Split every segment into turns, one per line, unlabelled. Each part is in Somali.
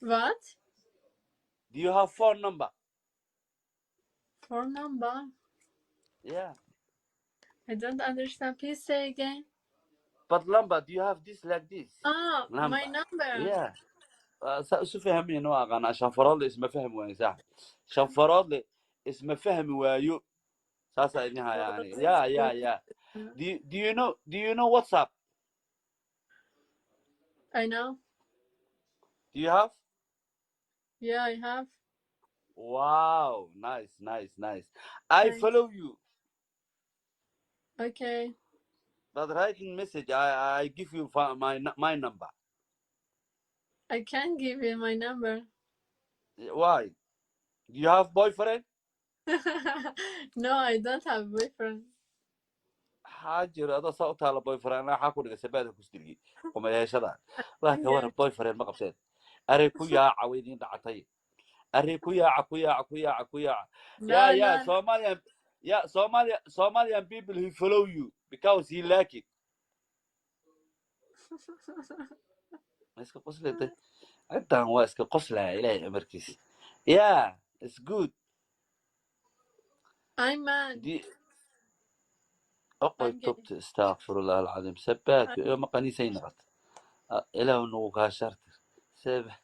What?
Do you have phone number?
Phone number?
Yeah.
I don't understand. Please say again.
But number, do you have this like this?
Oh, my
Number.
number.
Yeah. سأسو فهمي إنه أنا شنفراد اسمه فهم وين صح شنفراد اسمه فهم ويايو ساسا إنها يعني يا do you know WhatsApp?
I know.
Do you have?
Yeah, I have.
Wow, nice. I
Thanks.
follow you.
Okay.
But writing message, I give you my number.
I can't give you my number.
Why? Do you have boyfriend?
No, I don't have boyfriend.
حاجر هذا صوت على boyfriend أنا حاكل إذا سبادة كستري وما يشدا لكن ورا boyfriend ما قبسين أريكو يا عويدين دعتي أريكو يا عكو يا
No.
Somalian people who follow you because he like it. اسك قصلة أنت هو اسك قصلة إلهي أمركز. Yeah, it's good.
I'm mad.
دي أقوى توبت استغفر الله العظيم سبات يوم قنيسين غت إلى أنه كاشرت سبح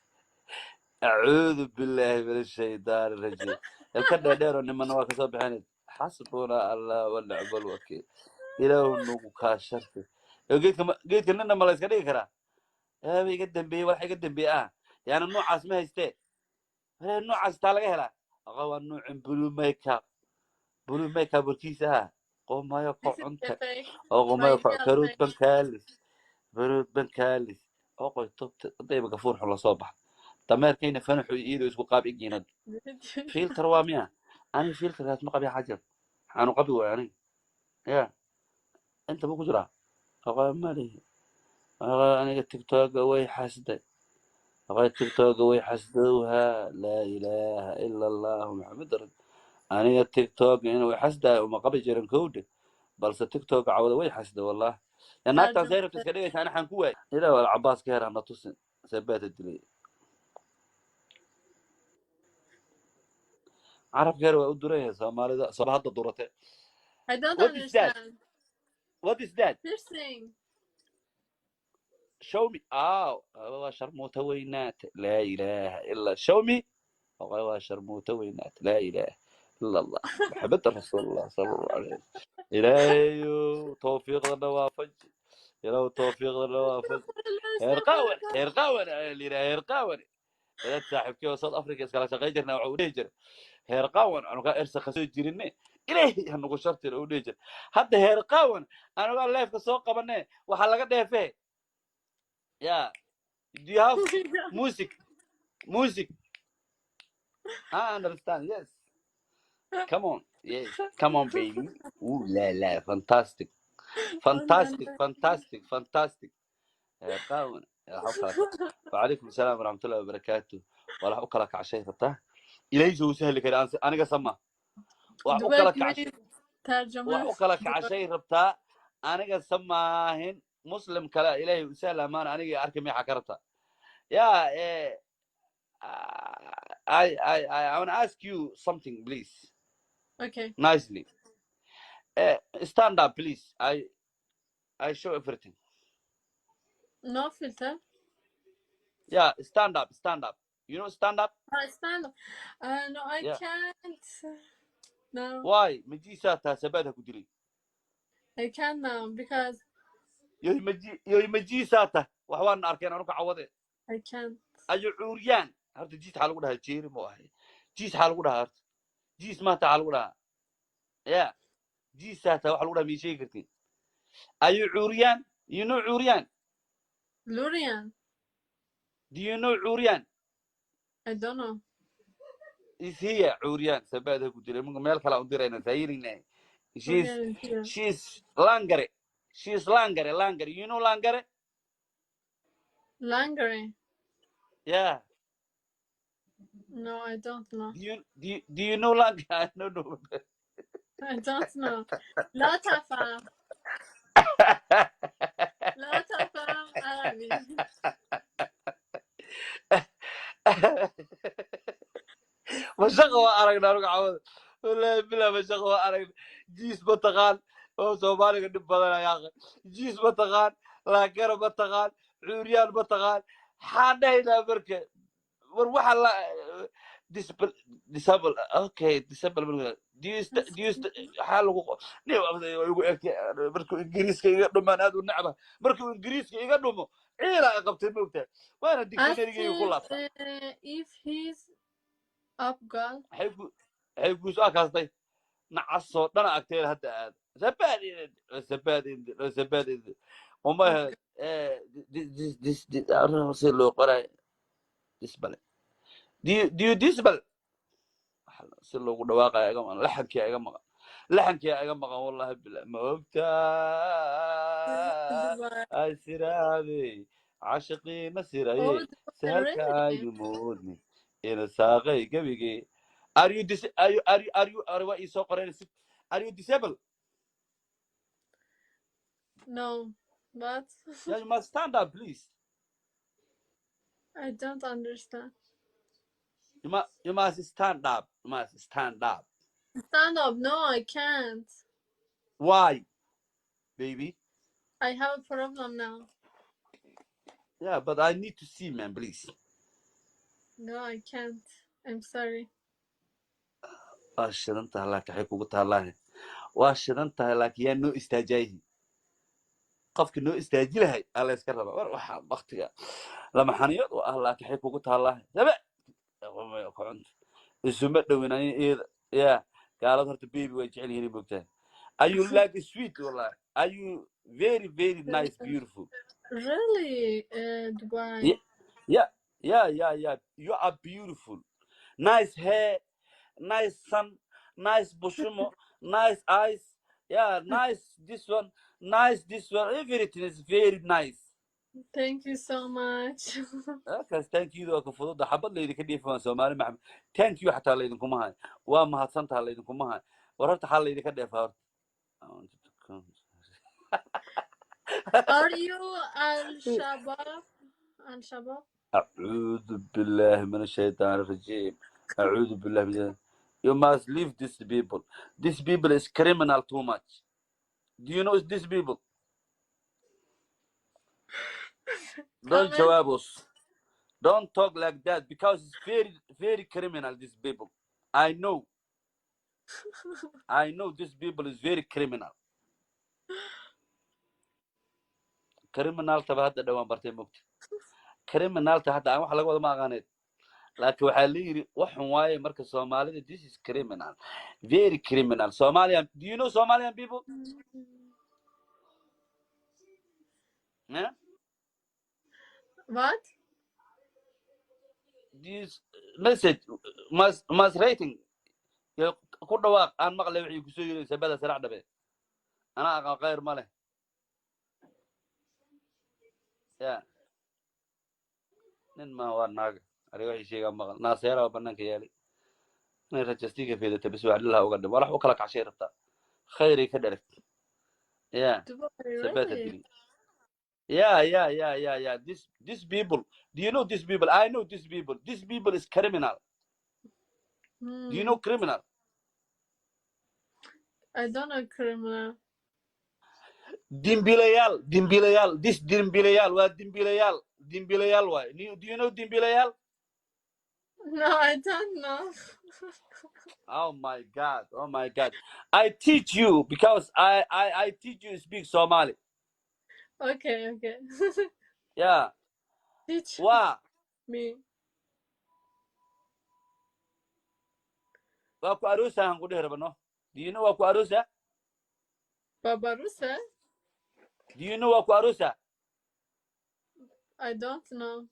أعوذ بالله من الشيطان الرجيم الكنا ديرو إنما نواك صبحين حسبنا الله ونعم الوكيل إلى أنه كاشرت قلت كنا ما ليس كذي كرا يقدم بي ولا يقدم بي يعني النوع اسمه يستي النوع استالجه لا أقوى النوع بلو ميك اب الكيسة قوم ما يقع عنك أو ما يقع كروت بنكالس برود بنكالس أقوى توبت طيب قفور حلا صباح تمر كينا فنحو إيدو يسقو قاب إجينا فيلتر واميا أنا فيلتر هات مقابي حاجة أنا قبي ويعني يا أنت مو كجرا أقوى مالي أنا تيك توك وي حسد أقوى تيك توك وي حسدوها لا إله إلا الله محمد رسول أنا تيك توك إنه وي حسده وما قبل جرن كود بل تيك توك عوض وي حسده والله لأن أكتر زيرو تسكريه أنا حنكوي إذا والعباس كهر أنا توسن سبات الدليل عرب كهر وأدريه سامالي ذا صباح الدورته
I don't
What is that?
understand.
What is that?
Piercing.
Show me. والله شرموتوينات لا إله إلا show me. والله شرموتوينات لا إله إلا الله محمد رسول الله صلى الله عليه وسلم إلهي توفيق النوافج إلهي توفيق النوافج هيرقاون هيرقاون إذا صاحب كيو صوت أفريقيا سكلا شقيجرنا وعوديجر هيرقاون أنا قا إرسا خسو جيرني إلهي هنقو شرطي وعوديجر حتى هيرقاون أنا قا لايف كسوق قبني وحلقة ديفي يا do you have music I understand yes come on yes come on baby ooh لا fantastic هيرقاون وعليكم السلام ورحمة الله وبركاته ولا أكلك عشاء ربطه إلهي سو سهل كده أنا قسمه وأكلك عشاء وأكلك عشاء ربطه أنا قسمهن مسلم كلا إلهي سهل أمان أنا أركم يا حكرتها يا I want to ask you something please
Okay.
nicely stand up please I show everything
No filter.
yeah stand up you know stand up
Stand up. No, I can't. No.
why مجيساتها سبادها كدري
I can't now because
يو مجيساتها وحوان أركان أنا كعوضة
I can't.
أيو عوريان هرت جيس حلو ده جيري مواهي جيس حلو ده هرت جيس ما تعلو ده يا جيساتها وحلو ده ميشي كرتين أيو عوريان you know عوريان
Lurian.
do you know عوريان
I don't know.
is هي عوريان سبادها كدري ممكن مالك لا أدري أنا زايرين she's langare you know langare
Langare.
yeah
No, I don't know.
do you know langare I don't know
I don't know. لا تفهم. لا تفهم عربي.
مشقة وأرقنا رجع عود ولا بلا مشقة وأرقنا جيس بتغان أو سومالي قد بدنا يا أخي جيس بتغان لاكر بتغان عريان بتغان حانينا بركة وروح الله ديسابل أوكي ديسابل ديست حاله يقول بركو إنجليز كي يقدم من هذا النعمة بركو إنجليز كي يقدمه إيه لا قبت الموتى وأنا ديكشنري يقول لك
if he's up God.
حيقول سؤال قصدي نعصو دنا أكتر هذا زبادي وما ديس أنا أصير له قرا ديسبل ديو ديسبل أصير له دواقة يا جماعة لحنك يا جماعة والله بالله موتى أسرابي عاشقي مسيري سهلك
Really?
يمودني إن ساقي قبيقي Are you what you saw Are you disabled?
No, but
Yeah, you must stand up, please.
I don't understand.
You must stand up. You must stand up.
Stand up. No, I can't.
Why, baby?
I have a problem now.
Yeah, but I need to see, man, please.
No, I can't. I'm sorry.
Shidanta laakiin waxay kugu taallaahe waa shidan tahay laakiin yaa noo istaajaayihi qofka noo istaaji lahay aa la iska rabaa war waxaa waktiga lama xaniyood u ah laakiin waxay kugu taallaahe sabe kocunta isuma dhowin ani iyada yaa gaalad horta baby way jecel yihiin moogtaa are you like sweet wallahi are you very very nice beautiful
Really, Dubai?
Yeah, you are beautiful nice hair nice sun nice bushumo nice eyes yeah nice this one everything is very nice
Thank you so much.
kaas thank you waa ka fududa xabad laydinka dheefaan soomaali maxamed thank you xataa laydinkuma hayo waa mahadsantaha laydinkuma hayo war horta xal laydinka dheefaa horta
Are you Al-Shabaab? Al-Shabaab?
أعوذ بالله من الشيطان الرجيم أعوذ بالله من You must leave these people. These people is criminal too much. Do you know these people? Don't jawab us. Don't talk like that because it's very, very criminal, these people. I know these people is very criminal. Criminal تبع هذا دوام برتين مكتي. Criminal تحت عم حلاق ولا ما غنيت. لكن وحالي وحن واي مركز Somali. This is criminal. Very criminal. Somalian. Do you know Somalian people? Yeah?
What?
This message must rating. كل واق أنا مقلب وحي كسوي سبادة سرع دبي. أنا غير ماله. يا. نن ما هو الناق. أريوه شيء قام مقل. ناصيرة وبنان كيالي. نرجستيك في ذا تبسوا على وقدم. ولا وكلك عشيرة بتاع. خيري كدرك. يا. سبادة الدنيا. Yeah. These people. Do you know these people? I know these people. These people is criminal. Do you know criminal?
I don't know criminal.
Dimbilayal. This Dimbilayal. What Dimbilayal? Why? Do you know Dimbilayal?
No, I don't know.
Oh my God. I teach you because I teach you to speak Somali.
Okay.
Yeah.
Teach
Wow.
me.
Waku arusa han kude rabano. Do you know waku arusa?
Babarusa?
Do you know waku arusa?
I don't know.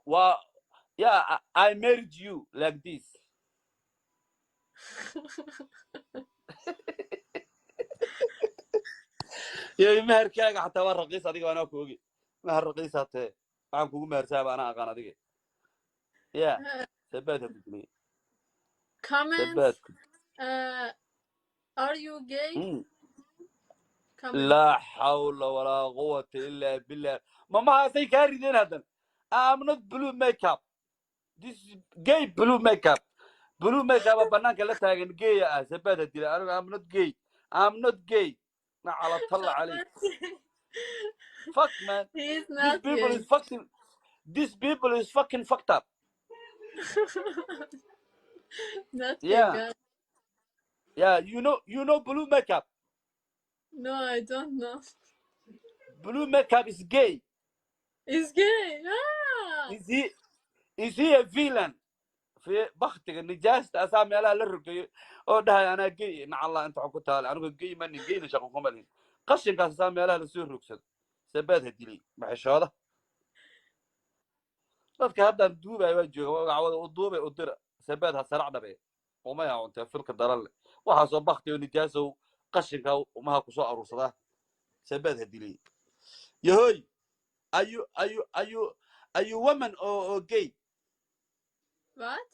Wow. Yeah, I married you like this. يا مهر كاغا حتى ور رقيص اديق انا كوغي مهر رقيص حتى waxaan kugu meersaaba ana aqaan adiga yeah sabbaad hadii
Comments. Are you gay?
لا حول ولا قوة إلا بالله ماما هسي كاردين هذا I'm not blue makeup this gay blue makeup banaanka la taagan gay ah sabaada dila anigu I'm not gay na ala talla عليك fuck man
He's
these
not
people
gay.
is fucking fucked up.
Not gay,
Yeah,
guys.
yeah, you know blue makeup.
No, I don't know.
Blue makeup is gay.
He's gay. Ah!
Is he a villain في بختك النجاسة أسامي على للرقي أو ده أنا جي مع الله أنت عقود تالي أنا جي مني جي نشاق كمالين قشن كاس أسامي على لسير ركسد سبات هديلي معش هذا dadka hadda duubay waa jooga wacawada u duubay u dira sabaad ha saracda be uma yaa unta filka daran waxa soo baqtay nijaaso qashinka umaha ku soo aruursada sabaad hadilay yahoy are you woman or gay?
What?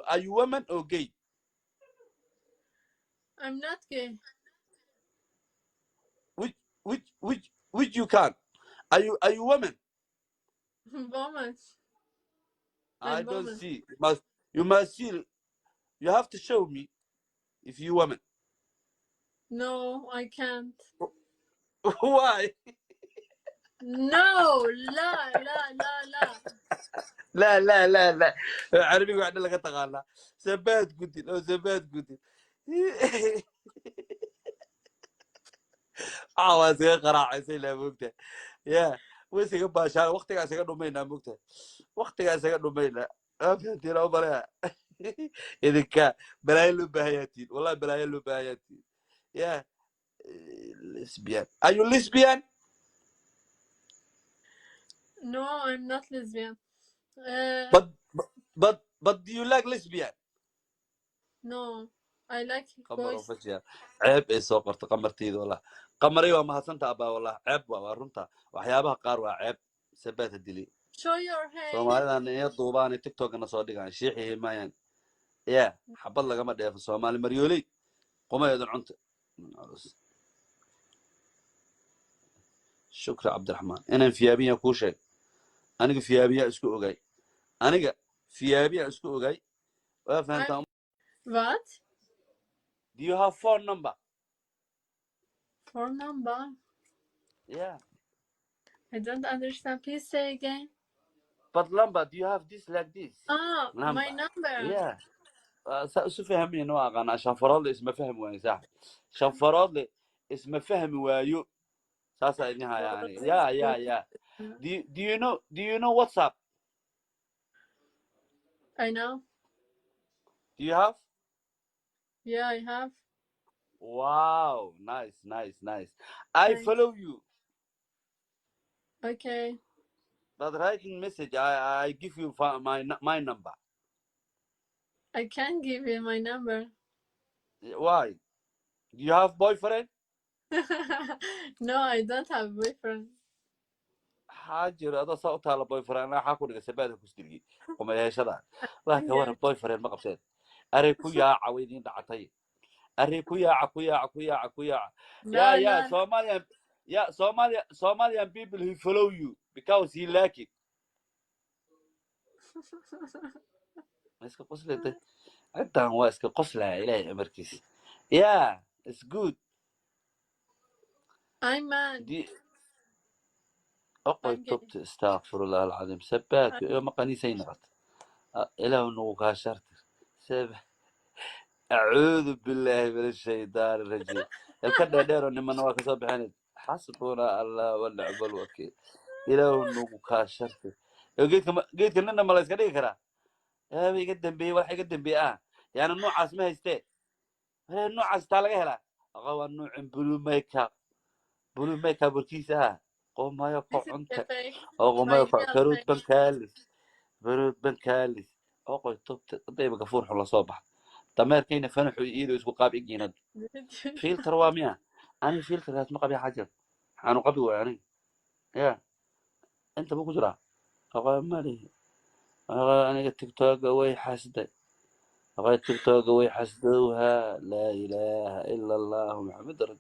Are you woman or gay?
I'm not gay.
Which you can? Are you woman?
Woman.
I
I'm
don't
woman.
see. You must see. You have to show me if you woman.
No, I can't.
Why?
No, la, la, la, la.
لا عربي قاعد لك تغالى سبات قلت لو سبات قلت سيغ قراعة سيلا مقتة يا ويسيغ باشا وقتك سيغ نمينا مقتة وقتك سيغ نمينا أفهمتي لو برا إذا كان بلاي له بهاياتين والله بلاي له بهاياتين يا lesbian. Are you lesbian?
No, I'm not lesbian.
But do you like lesbian?
No, I like
قمر
boys.
وفجأة عيب إيه سوقرت قمرتيد والله قمري وما حسنت أبا والله عيب ورنتا وحيابها قار عيب سبات الدلي
Show your hand.
سومالي أنا يطوباني تيك توك أنا صادق عن شيحي مايان يا حب الله قمر ده في الصومالي مريولي قوم يدن عنت شكرا عبد الرحمن أنا في أبي كل شيء أنا في أبي أسكو أجاي أنا في أبي أسكو أجاي وفهمت.
What?
Do you have phone number?
Phone number?
Yeah.
I don't understand. Please say again.
But number, do you have this like this?
Ah,
number.
my number.
Yeah. سفهمني إنه أنا عشان فرض اسمه فهم وين صح عشان فرض اسمه فهم ويو ساسا إنها يعني يا do you know WhatsApp?
I know.
Do you have?
Yeah, I have.
Wow, nice. I follow you.
Okay.
But writing message, I give you my number.
I can't give you my number.
Why? Do you have boyfriend?
No, I don't have boyfriend.
حاجر هذا صوت على boyfriend أنا حاكون سبادة كستيجي وما يشدا لا كوار boyfriend ما قبضت أريكو يا عويدين دعتي أريكو يا يا Somalian people who follow you because he like it. اسك قصلة أنت هو اسك قصلة إلى أمريكيس. Yeah, it's good.
I'm mad.
أقوى توبت استغفر الله العظيم سبات يوم قنيسين غط إلى أنه كاشرت سب أعوذ بالله من الشيطان الرجيم الكذا ديرو إنما نواك صبحين حسبنا الله ونعم الوكيل إلى أنه كاشرت قلت كنا ما ليس كذي كرا هذا يقدم بي ولا يقدم بي يعني النوع اسمه يستي النوع استالجه لا أقوى النوع بلو ميك اب الكيسة قوم ما يقع أنت أو ما يقع كروت بنكاليس أقوى طيب كفور حلا صباح تمر كينا فنحو إيده يسقو قاب إجينا فيلتر واميا أنا فيلتر هات مقابي حاجة أنا قبي يعني يا أنت مو كجرا أقوى مالي أنا تيك توك وي حسده أقوى تيك توك وي حسدوها لا إله إلا الله محمد رسول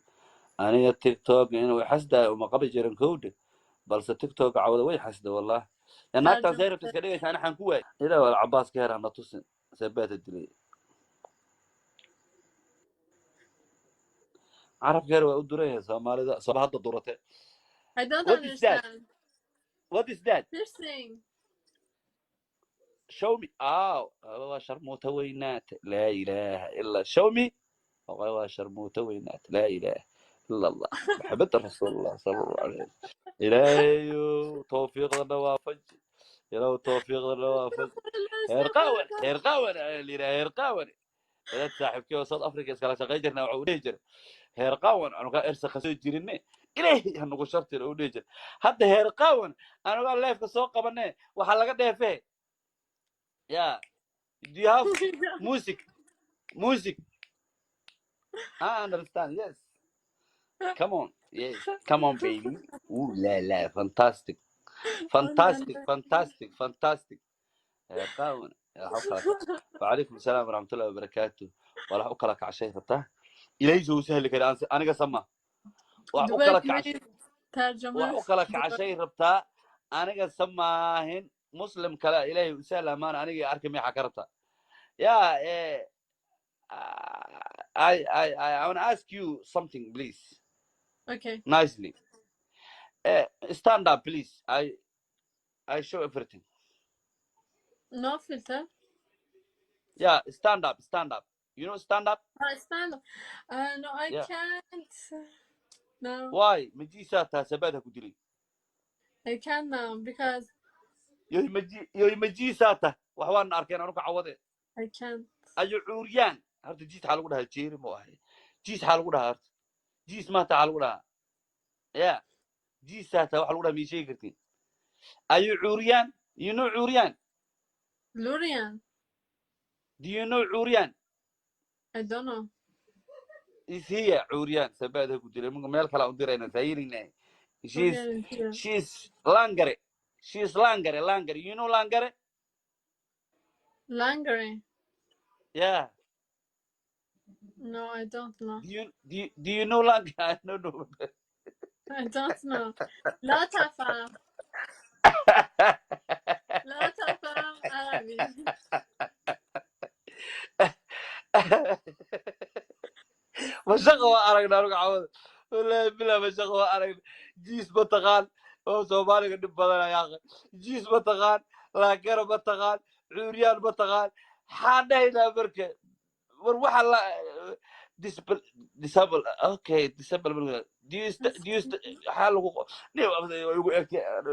أنا تيك توك إنه وي حسده وما قبي جيران كوده بل تيك توك عوض وي حسده والله naagtaan
ترجمة
seyrabta iska dhigaysa ana xaan ku waayay ilaa wal cabaas ka heraa na tusin sabaata dilay carabka heer waa u duran yahay soomaalida soo hadda durate
I don't
what is that
understand.
what is that
Piercing.
show me waa sharmuuta weynaate laa ilaaha illa show me waa sharmuuta weynaate laa ilaaha illa allah maxameda rasuulullah sala allahu alayhi ilaahayo tawfiiqdana waafaji ilaahu tawfiiqdana waafaji heer qaawan ayaa la yidhaha heer qaawan dad saaxiibkii oo south africa iskala shaqayn jirna waxa uu dhihi jiray heer qaawan anugaa ersa kasoo jirine ilaahay hanugu shartira uu dhihi jiray hadda heer qaawan anugaa leefka soo qabane waxaa laga dheefee yeah do you have music I understand yes come on yes come on baby ooh la fantastic heer qaawan وعليكم السلام ورحمة الله وبركاته ولا أكلك عشان فتاه إليه جو سهل كده أنا قسمه وأكلك عشان وأكلك عشان ربطة أنا قسمهن مسلم كلا إليه سهل أمان أنا أركمي حكرتها يا I want to ask you something please
Okay.
nicely stand up please I show everything
No filter.
yeah stand up you know stand up
I stand up. No, I can't. No.
Why? Majisata sabada kudili.
I can't now because
Yo majisata waxaan arkeen anu ka cawade.
I can't.
Ayu cuuriyaan horta jiis xal ugu dhahay jeeri ma ahay. Jiis xal ugu dhahay. Jiis ma ta xal ugu dhahay. Yeah. Jiisata wax lagu dhahay mi sheegi kartiin. Ayu cuuriyaan? You know cuuriyaan?
Lurian.
Do you know cuuriyaan?
I don't know.
Is here cuuriyaan sabada kudili meel kala u dirayna sayrinay. She's langare. She's langare. You know langare?
Langare.
Yeah.
No, I don't know.
Do you know langare? I don't know.
I don't know. لا تفهم. لا تفهم عربي.
مشغوا أرجنا نروح عود ولا بلا مشغوا أرجنا جيس بتغال أو سومالي قد بدنا يا أخي جيس بتغال لاكير بتغال عريان بتغال حدينا بركة وروح الله disable okay disable do you حاله يقول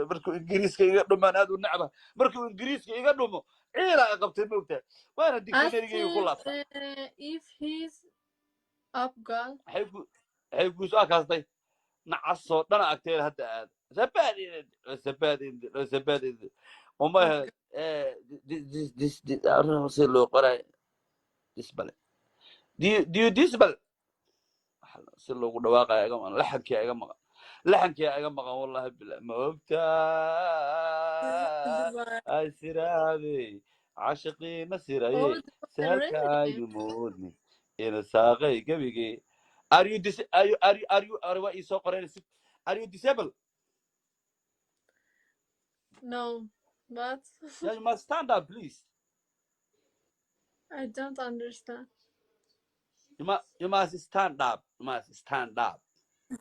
بركو إنجليز كي يقدم أنا هذا النعمة بركو إنجليز كي يقدمه إيه لا قبت الموتى وأنا ديكشنري يقول لك
if he's up girl
حيقول سؤال قصدي نعصو أنا أكتر هذا زبادي وما this أنا أصير له قرأ disable do you disable أصير له قد واقع يا جماعة لحنك يا جماعة والله بالله موبتا أسرابي عاشقي مسيري سهلك يمودني إن ساقي قبيقي are you what you saw are you disabled
no but
yeah, you must stand up please
I don't understand
you must stand up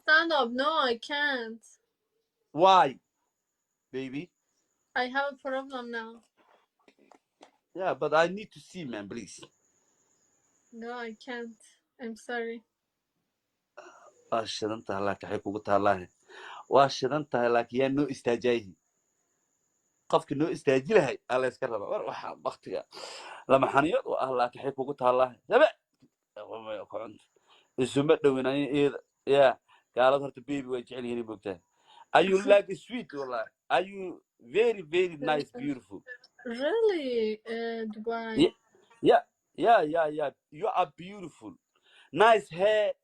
stand up
no I can't
why baby
I have a problem now
yeah but I need to see man please
no I can't I'm sorry
shidantahay laakiin waxay kugu taallaahe waa shidantahay laakiin yaa noo istaajaayihi qofki noo istaaji lahay aa la iska rabaa war waxaa baktiga lama xaniyad u ah laakiin waxay kugu taallaahe sabe kucunta isuma dhowinayo iyada yaa gaalada horta baby way jecel yihiin bogtaa are you like sweet wallahi are you very very nice beautiful
really Dubai
yeah you are beautiful nice hair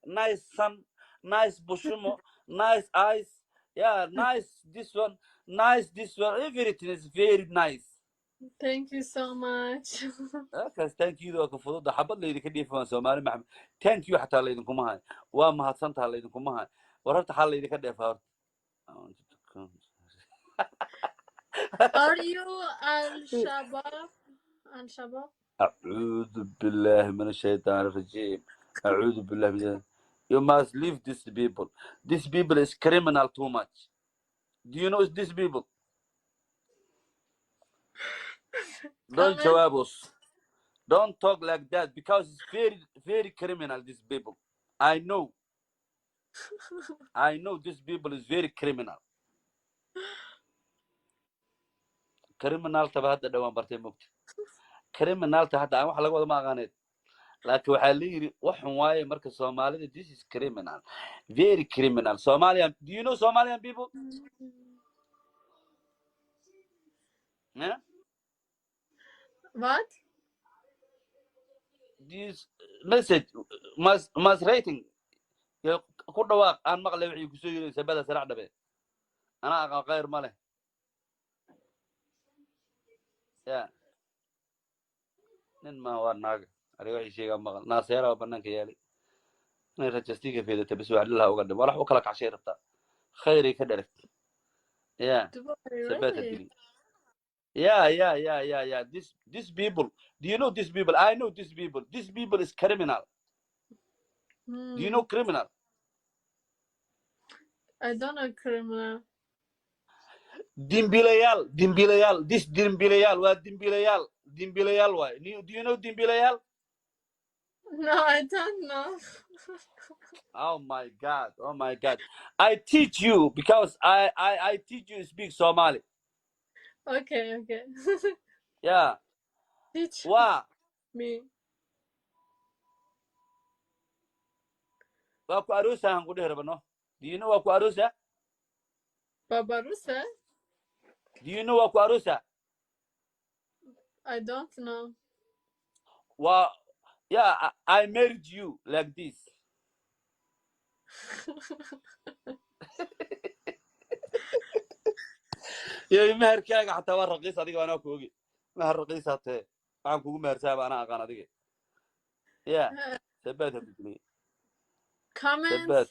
nice sun, nice bushumo, nice eyes. Yeah, nice this one, everything is very nice.
Thank you so much.
Okay, thank you though كفضل ده حبض لي كده في سومالي محمد. Thank you حتى لي إنكم هاي. وما هتصنت على إنكم هاي. ورحت حال لي كده فار.
Are you Al-Shabaab? Al-Shabaab?
أعوذ بالله من الشيطان الرجيم. أعوذ بالله من You must leave these people. These people is criminal too much. Do you know these people? Don't
Comment.
jawab us. Don't talk like that because it's very, very criminal, these people. I know. I know these people is very criminal. Criminal تبع هذا دوام برتي مكت. Criminal تحت عم حلاقة ولا ما غنيت. لكن وحالي وحن واي مركز Somali. This is criminal. Very criminal. Somalian. Do you know Somalian people? Yeah?
What?
This message must rating. كل واق أنا مقلب وحي كسوي سبادة سرع دبي. أنا غير ماله. Yeah. nin ma waa naaga ariga waxay sheegaan maqal naaseera oo banaanka yaali inay rajastiga feedata bis wax dhilaha uga dhib walax u kala kacshay rabtaa khayray ka dharag ya
Dubai,
sabaata
really?
dili yeah this people do you know these people I know these people is criminal do you know criminal
I don't know criminal.
dimbilayal this dimbilayal waa dimbilayal waay do you know dimbilayal
No, I don't know.
oh my god I teach you because I teach you speak Somali
Okay.
yeah
Teach
waa
me.
waa ku aroosa aan ku dheerbano do you know waa ku aroosa
Babarusa?
do you know waa ku aroosa
I don't know.
waa yeah I married you like this يا meherkaaga xataa waa raqiis adiga anaa ku ogi meher raqiis hatee waxaan kugu mehersaaba anaa aqaan adiga ya sabaad ha kudilay
Comments.
sabaad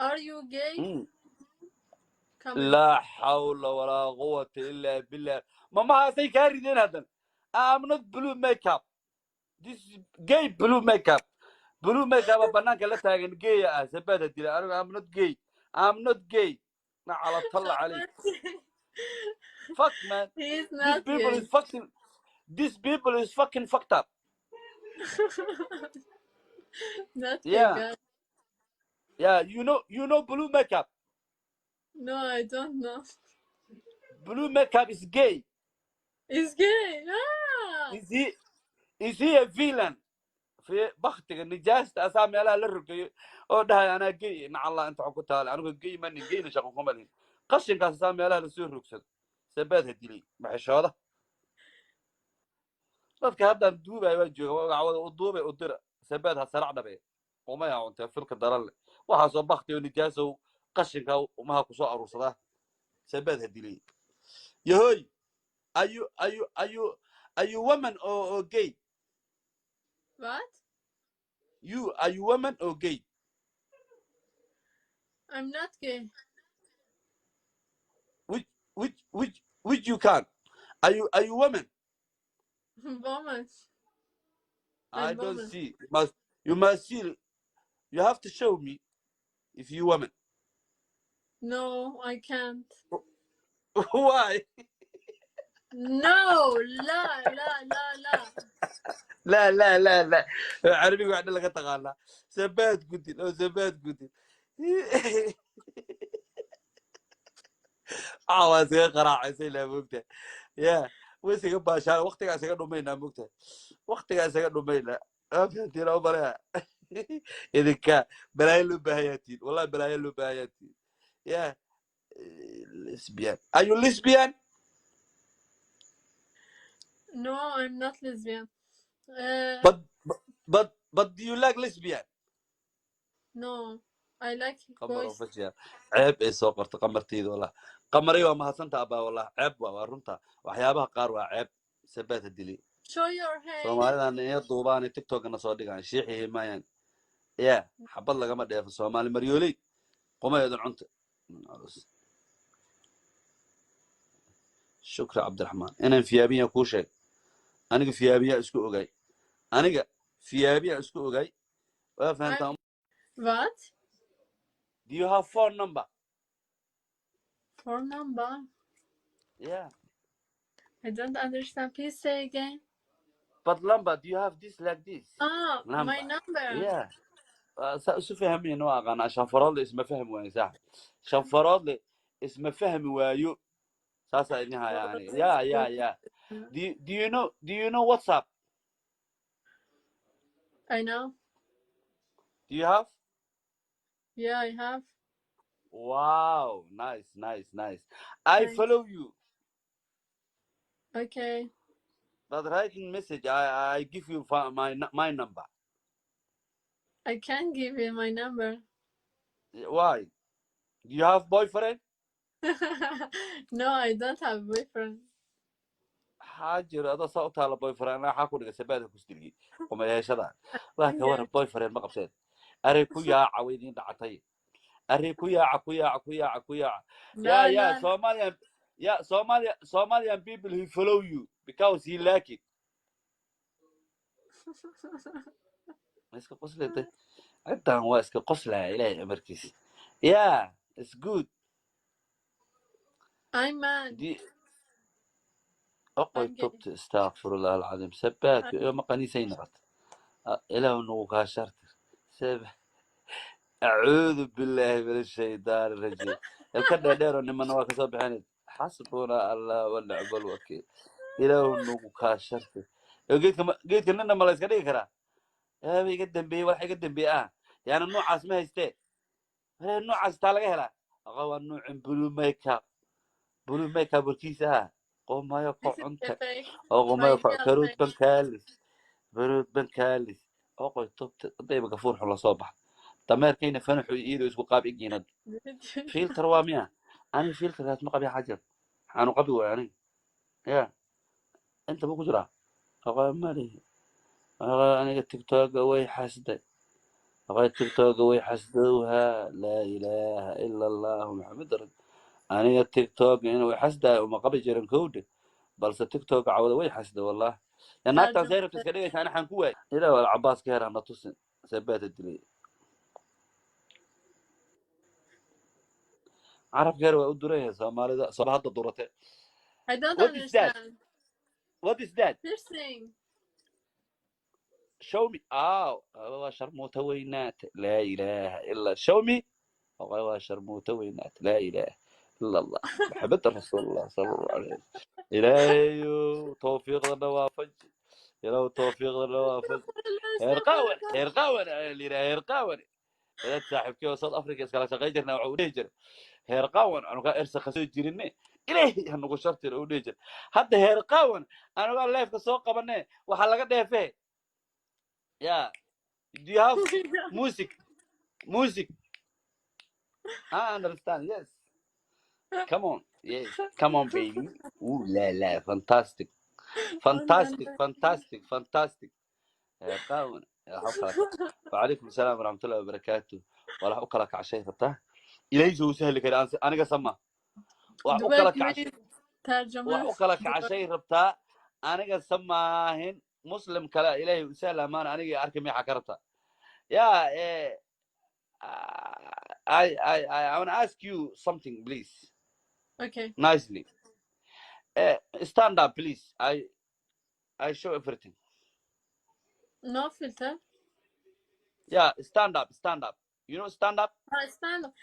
Are you gay? Comment.
laa xawla walaa quwata ilaa billah mamahaasay kaa rideen haddan I'm not blue makeup this is gay blue makeup banaanka la taagan geeya ah sabaad ha dila anigu I'm not gay nacala talla calay fuck man
He's
these
not
people
gay.
is fucking these people is fucking fucked up
Not gay,
yeah
guys.
yeah you know blue makeup
No, I don't know.
blue makeup is gay
He's gay. Ah!
is he a villain في بختك نجاسة أسامي لا للرقي أو ده أنا جي مع الله أنت عقود تالي أنا جي مني جي نشاقكم مالين قشن كاس أسامي لا لسير رقصد سبات هدلي معش هذا dadka hadda duubay waa jooga gacwada u duubay u dira sabaadha saracda bay uma yaacunta filka daran leh waxa soo baktay nijaasow qashinka umaha ku soo aruursada sabaadha dilay yahoy ayu woman or gay
What?
are you woman or gay
I'm not gay.
which you can are you woman
Woman.
I
I'm
don't
woman.
see you must see you have to show me if you woman
No, I can't.
why
No, لا.
لا عربي واحد لك تقالا سبات قدي لو سبات قدي عاوز قراع يسيل مقته يا ويسي باشا وقتك اسا دمينا مقته وقتك اسا دمينا فهمتي لو برا اذا كان بلاي له بهاياتي والله بلاي له بهاياتي يا lesbian are you lesbian
No, I'm not lesbian.
but do you like lesbian
No, I like
قمر
boys.
وفجأة عيب إيه سوقرت قمرتيد والله قمري وما هسنت أبا والله عيب ورنتا وحيابها قار وعيب سبات الدلي
Show your hand.
Soomaalida aan iyo duubaan TikTok na soo dhigaan sheexii maayaan ya xabad laga ma dheefo Soomaali maryoolay qomayadan cunta شكرا عبد الرحمن انا فيابيا كوشي انا فيابيا اسكو اوغاي انا فيابيا اسكو اوغاي فهمت.
What?
Do you have phone number?
Phone number?
Yeah.
I don't understand. Please say again.
But number, do you have this like this?
Oh, my
Number.
number.
Yeah. شو فهمني انه انا شنفراد لي اسمه فهم وين صح شنفراد لي اسمه فهم وايو ساسا انها يعني يا do you know WhatsApp?
I know.
Do you have?
Yeah, I have.
Wow, nice. I
Thanks.
follow you.
Okay.
But writing message, I give you my number.
I can give you my number.
Why? Do you have boyfriend?
No, I don't have boyfriend.
حاجر هذا صوت على boyfriend أنا حاكون جسبات كستري وما يهشدان لكن ورا boyfriend ما قبسين أريكو يا عويدين دعتي أريكو يا
No,
يا
no.
Somalian Somalian people who follow you because he like it. اسك قصلة أنت هو اسك قصلة إلى مركز. Yeah, it's good.
I'm mad.
دي أقوى
I'm gay.
توبت استغفر الله العظيم سبات يوم قنيسين نغت إلى أنه كاشرت سب أعوذ بالله من الشيطان الرجيم الكنا ديرو نما نواك صبحين حسبنا الله ونعم الوكيل إلى أنه كاشرت قلت إننا ما لسه كذا يا بي قدم بي ولا يقدم بي يعني النوع اسمه يستي النوع استالغه هلا أقوى النوع بلو ميك اب الكيسة قوم ما يقع
This is a
عنك
fake.
أو ما
My
يقع
real
كروت
name.
بنكالس برود بنكالس أقوى توبت طيب قفور حلا صباح تمر كينا فنحو إيدو يسقو قاب إجينا فيلتر واميا أنا فيلتر هات مقابي حاجة أنا قبي يعني يا أنت مو كجرا أقوى مالي أقوى أنا تيك توك وي حسد أقوى تيك توك وي حسدوها لا إله إلا الله محمد رسول أنا تيك توك إنه ويحسده وما قبل جرن كود بل تيك توك عوض ويحسده والله لأن أكتر زيرو تسكريه أنا حنكوه إلى العباس كهر أنا توسن سبات الدليل عرف كهر ودوريه سامال ذا صباح الدورته.
I don't
What is that?
understand.
What is that?
Piercing.
Show me. هو شرموطة وينات لا إله إلا show me. هو شرموطة وينات لا إله إلا الله محمد رسول الله صلى الله عليه وسلم. إلهي توفيق لنا وافج إلهي توفيق لنا وافج هيرقاون اللي هيرقاون إذا صاحب كيو صوت أفريقيا سكلا شقيجرنا وعوديجر هيرقاون أنا قا إرسا خسوي جيرني إلهي هنقول شرط العوديجر حتى هيرقاون أنا قال لايف كسوق قبلنا وحلقة ده فيه يا do you have music I understand yes come on yes come on baby لا fantastic هيرقاون وعليكم السلام ورحمة الله وبركاته ولا أكلك عشاء ربطه إلهي سو سهل كده أنا قسمه وأكلك عشاء
ترجمة.
وأكلك عشاء ربطه أنا قسمه مسلم كلا إلهي سهل أمان أنا أركم يحكرته يا I want to ask you something please.
Okay.
Nicely. Stand up please. I show everything.
No filter.
Yeah, stand up. You know stand up?
I stand up.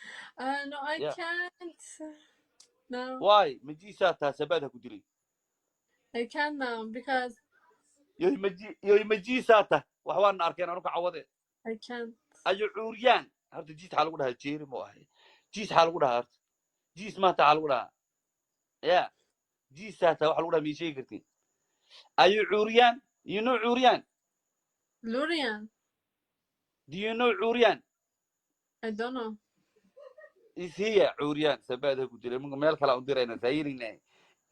No, I
Yeah.
can't. No.
Why? مجيساتها سبادها كدري.
I can't now because
يوي مجيساتها وحوان أركان أروك عوضة.
I can't.
أيو عوريان. هرت جيس حالو ده جيري مواه. جيس حالو ده هرت. جيس ما تعالو ده. Yeah. جيساتها وحالو ده ميشي كرتين. أيو عوريان. You know عوريان.
Lurian.
Do you know عوريان?
I don't know.
is هي عوريان سبادها كدري. ممكن مالك لا أدري أنا زايرين.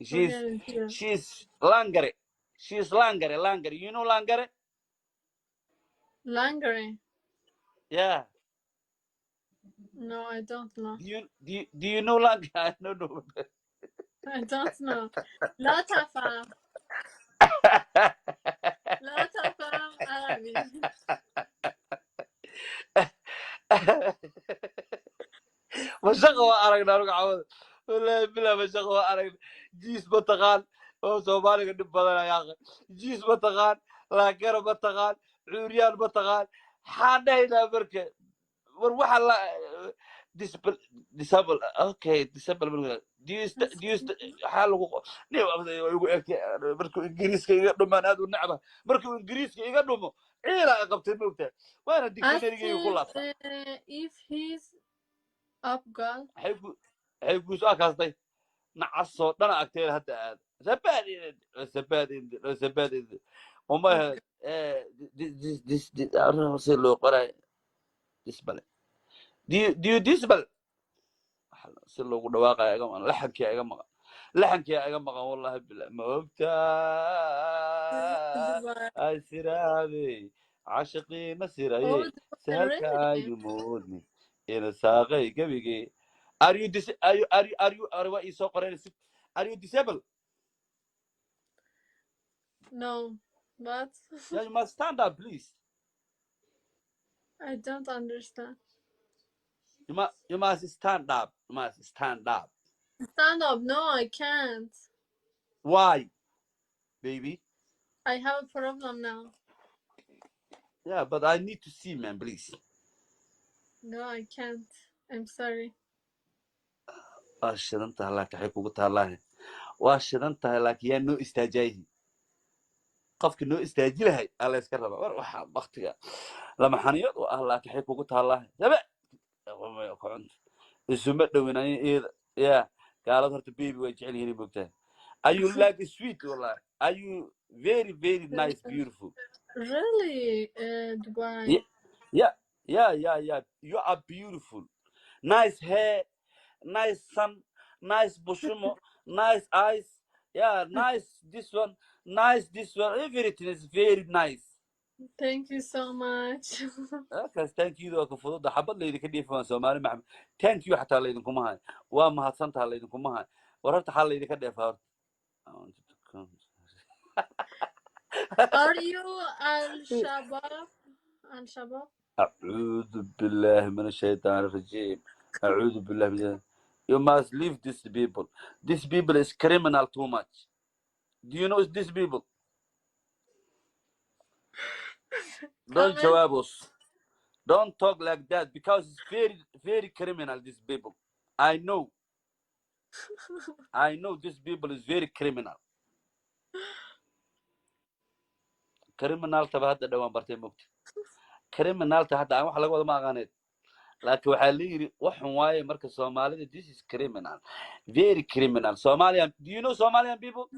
She's langare. She's langare. You know langare?
Langare.
Yeah.
No, I don't know.
Do you know langare? I don't know.
I don't know. لا تفهم. لا تفهم عربي.
مشقة وأرقنا رقعود والله بلا مشقة وأرقنا جيس بتغال أو سومالي قد بدنا يا أخي جيس بتغال لاكر بتغال عريان بتغال حانينا بركة وروح الله ديسابل أوكي ديسابل ديست حاله بركو إنجليز كي يقدم من هذا النعمة بركو إنجليز كي يقدمه إيه قبت الموتى وأنا ديكشنري يقول
ask if he's up girl.
حيقول سؤال قصدي نعصو دنا أكتر هذا زبادين وما this أنا أصير له قرأ ديسبل ديو ديسبل أصير له قد واقع يا جماعة لحنك يا جماعة والله بالله موتى أسرابي عاشقي مسيري سهل كاي
Really?
مودني إن ساقي كبيجي are you what you so are you disabled?
No. What?
Yeah, you must stand up, please.
I don't understand.
You must stand up. You must stand up.
Stand up. No, I can't.
Why, baby?
I have a problem now.
Yeah, but I need to see, man, please.
No, I can't. I'm sorry.
شدنتها لك حيكو قلتها الله وشدنتها لك يا نو استاجيه قفك نو استاجي لهي الله يسكر وحا وقتك لما حنيض والله حيكو قلتها الله سبع كنت السمت دوين ايه يا قالت هرت بيبي وجعلي هني بوقتها are you like sweet والله are you very nice beautiful
Really? Dubai.
yeah you are beautiful nice hair nice sun nice bushumo nice eyes yeah nice this one everything is very nice
Thank you so much.
كاس thank you ذوك فضل حبط لي كدي فان سومالي محمد thank you حتى الله يدكم هاي وما هتصنت الله يدكم هاي ورحت حال لي كدي فار
Are you Al-Shabaab? Al-Shabaab?
أعوذ بالله من الشيطان الرجيم أعوذ بالله من you must leave these people is criminal too much do you know these people don't
Comment.
jawab us don't talk like that because it's very criminal these people I know these people is very criminal تبع هذا دوام برتين مكت criminal تحت عن واحد لقوا ما غنيت لكن وحالي وحن واي مركز Somali this is criminal very criminal Somalian do you know Somalian people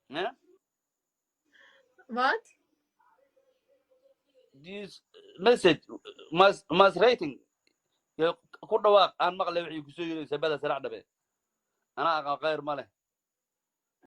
yeah
What?
this message must rating كل واقع أنا مقلب وحي كسوي سبادة سرع دبي أنا غير ماله